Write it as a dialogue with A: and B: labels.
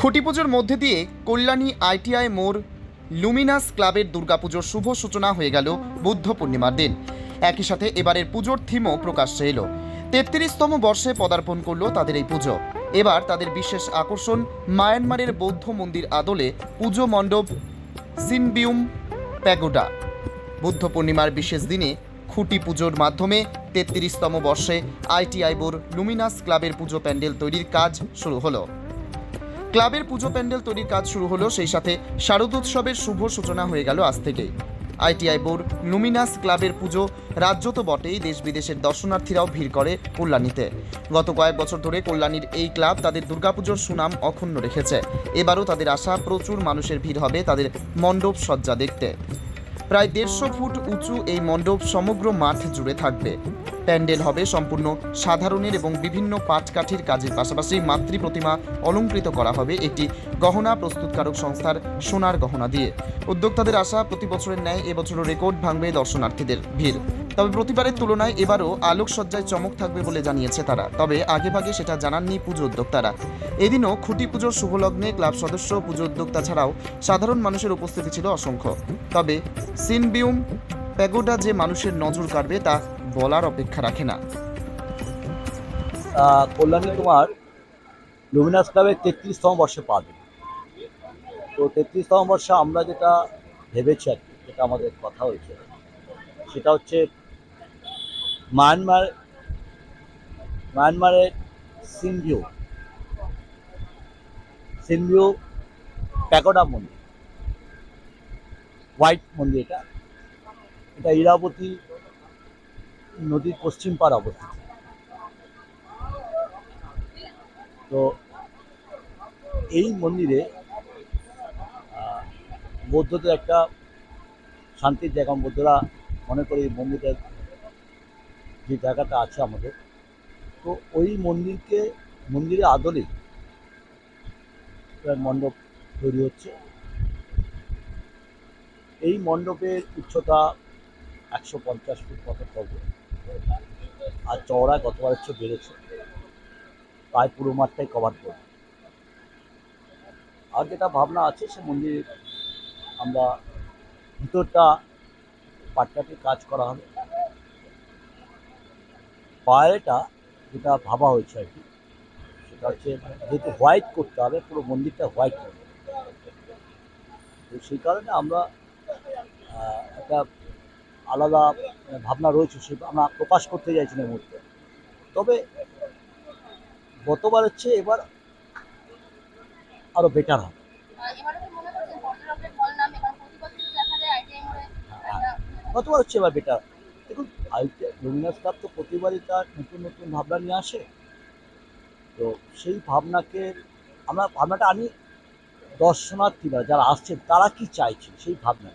A: খুঁটি পুজোর মধ্যে দিয়ে কল্যাণী আইটিআই মোড় লুমিনাস ক্লাবের দুর্গাপুজোর শুভ সূচনা হয়ে গেল বুদ্ধ পূর্ণিমার দিন। একই সাথে এবারের পুজোর থিমও প্রকাশ্যে এলো। ৩৩তম বর্ষে পদার্পণ করলো তাদের এই পুজো। এবার তাদের বিশেষ আকর্ষণ মায়ানমারের বৌদ্ধ মন্দির আদলে পুজো মণ্ডপ সিনবিউম প্যাগোডা। বুদ্ধ পূর্ণিমার বিশেষ দিনে খুঁটি পুজোর মাধ্যমে ৩৩তম বর্ষে আইটিআই বোর লুমিনাস ক্লাবের পুজো প্যান্ডেল তৈরির কাজ শুরু হলো। ক্লাবের পুজো প্যান্ডেল তৈরির কাজ শুরু হলো, সেই সাথে শারদোৎসবের শুভ সূচনা হয়ে গেল আজ থেকেই। আইটিআই বোর লুমিনাস ক্লাবের পুজো রাজ্য তো বটেই, দেশ বিদেশের দর্শনার্থীরাও ভিড় করে কল্যাণীতে। গত কয়েক বছর ধরে কল্যাণীর এই ক্লাব তাদের দুর্গাপুজোর সুনাম অক্ষুণ্ণ রেখেছে। এবারও তাদের আশা প্রচুর মানুষের ভিড় হবে তাদের মণ্ডপ সজ্জা দেখতে। প্রায় ১৫০ ফুট উঁচু এই মণ্ডপ সমগ্র মাঠ জুড়ে থাকবে। প্যান্ডেল হবে সম্পূর্ণ সাধারণের এবং বিভিন্ন পাটকাঠির কাজের পাশাপাশি মাতৃ প্রতিমা অলঙ্কৃত করা হবে একটি গহনা প্রস্তুতকারক সংস্থার সোনার গহনা দিয়ে। উদ্যোক্তাদের আশা, প্রতি বছরের ন্যায় এবছরও রেকর্ড ভাঙবে দর্শনার্থীদের ভিড়। তবে প্রতিবারের তুলনায় এবারও আলোকসজ্জায় চমক থাকবে বলে জানিয়েছে তারা। তবে আগেভাগে সেটা জানাননি পুজো উদ্যোক্তারা। এদিনও খুঁটি পুজোর শুভলগ্নে ক্লাব সদস্য, পুজো উদ্যোক্তা ছাড়াও সাধারণ মানুষের উপস্থিতি ছিল অসংখ্য। তবে সিনবিউম প্যাগোডা যে মানুষের নজর কাড়বে তা বলার অপেক্ষা রাখে না।
B: কল্যাণী তোমার লুমিনাস ক্লাবের ৩৩তম বর্ষে পা দেবে। তো ৩৩তম বর্ষে আমরা যেটা ভেবেছি আর কি, যেটা আমাদের কথা হয়েছে, সেটা হচ্ছে মায়ানমারের সিনভিউ প্যাগোডা মন্দির, হোয়াইট মন্দির। এটা ইরাবতী নদীর পশ্চিম পাড়ে অবস্থিত। তো এই মন্দিরে বৌদ্ধদের একটা শান্তির জায়গা। বৌদ্ধরা মনে করি এই মন্দিরের যে জায়গাটা আছে আমাদের, তো ওই মন্দিরের আদলেই মণ্ডপ তৈরি হচ্ছে। এই মণ্ডপের উচ্চতা ১৫০ ফুট মতো হবে, আর চওড়া গতবারের চেয়ে বেড়েছে, প্রায় পুরো মাঠটাই কভার করবে। আর যেটা ভাবনা আছে, সে মন্দির আমরা ভিতরটা পাটকাঠির কাজ করা হবে। বাইরেটা যেটা ভাবা হয়েছে আর কি, সেটা হচ্ছে যেহেতু হোয়াইট করতে হবে, পুরো মন্দিরটা হোয়াইট করতে হবে। তো সেই কারণে আমরা একটা আলাদা ভাবনা রয়েছে, সেটা আমরা প্রকাশ করতে চাইছি না এই মুহূর্তে। তবে গতবারের চেয়ে এবার আরও বেটার হবে। গতবার হচ্ছে এবার বেটার। দেখুন, লুমিনাস ক্লাব তো প্রতিবারই তার নতুন নতুন ভাবনা নিয়ে আসে। তো সেই ভাবনাটা আনি দর্শনার্থীরা যারা আসছেন তারা কি চাইছে সেই ভাবনা।